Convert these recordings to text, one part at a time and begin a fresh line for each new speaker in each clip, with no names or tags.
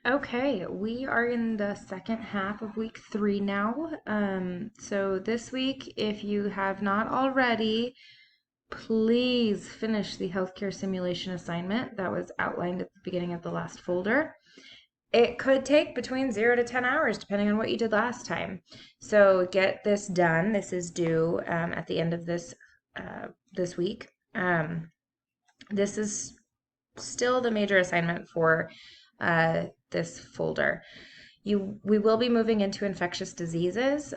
Okay, we are in the second half of week 3 now. So this week, if you have not already, please finish the healthcare simulation assignment that was outlined at the beginning of the last folder. It could take between 0 to 10 hours, depending on what you did last time. So get this done. This is due at the end of this week. This is still the major assignment for this folder. We will be moving into infectious diseases,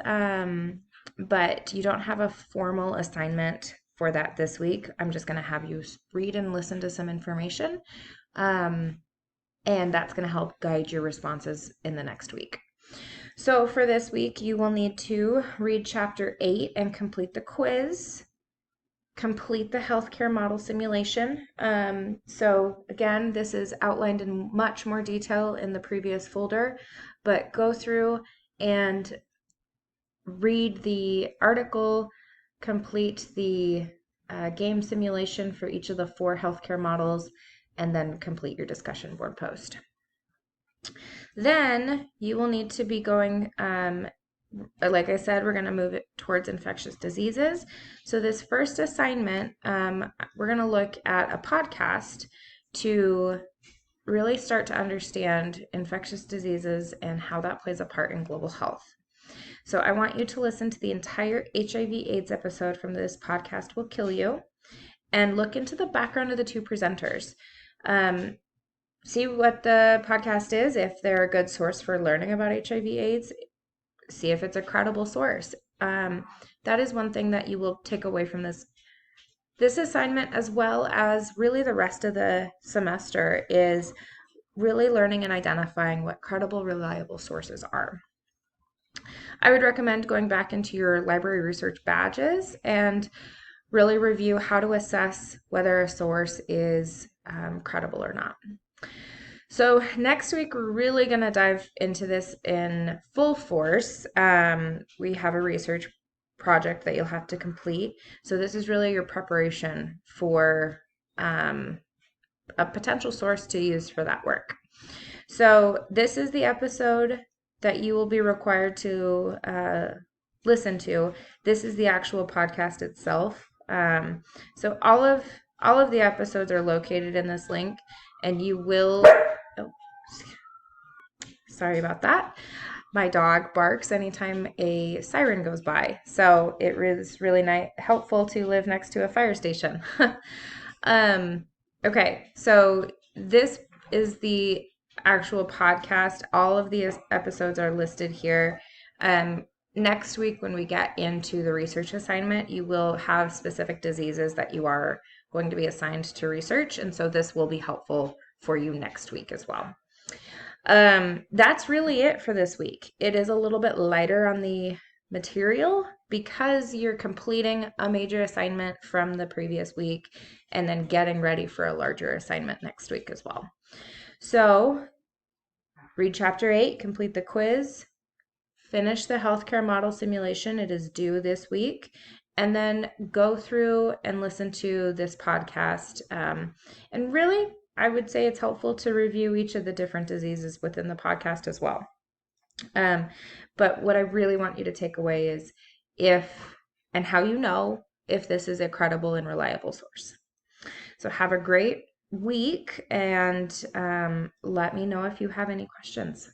but you don't have a formal assignment for that this week. I'm just going to have you read and listen to some information, and that's going to help guide your responses in the next week. So for this week, you will need to read chapter 8 and complete the quiz. Complete the healthcare model simulation. So again, this is outlined in much more detail in the previous folder, but go through and read the article, complete the game simulation for each of the 4 healthcare models, and then complete your discussion board post. Then you will need to be going like I said, we're going to move it towards infectious diseases. So this first assignment, we're going to look at a podcast to really start to understand infectious diseases and how that plays a part in global health. So I want you to listen to the entire HIV/AIDS episode from This Podcast Will Kill You and look into the background of the 2 presenters. See what the podcast is, if they're a good source for learning about HIV/AIDS. See if it's a credible source. That is one thing that you will take away from this assignment, as well as really the rest of the semester, is really learning and identifying what credible, reliable sources are. I would recommend going back into your library research badges and really review how to assess whether a source is credible or not. So next week, we're really going to dive into this in full force. We have a research project that you'll have to complete. So this is really your preparation for a potential source to use for that work. So this is the episode that you will be required to listen to. This is the actual podcast itself. So all of the episodes are located in this link, and you will. Oh, sorry about that. My dog barks anytime a siren goes by, so it is really helpful to live next to a fire station. Okay, so this is the actual podcast. All of the episodes are listed here. Next week, when we get into the research assignment, you will have specific diseases that you are going to be assigned to research, and so this will be helpful for you next week as well. That's really it for this week. It is a little bit lighter on the material because you're completing a major assignment from the previous week and then getting ready for a larger assignment next week as well. So read chapter 8, complete the quiz, finish the healthcare model simulation. It is due this week. And then go through and listen to this podcast. And really, I would say it's helpful to review each of the different diseases within the podcast as well. But what I really want you to take away is if and how you know if this is a credible and reliable source. So have a great week, and let me know if you have any questions.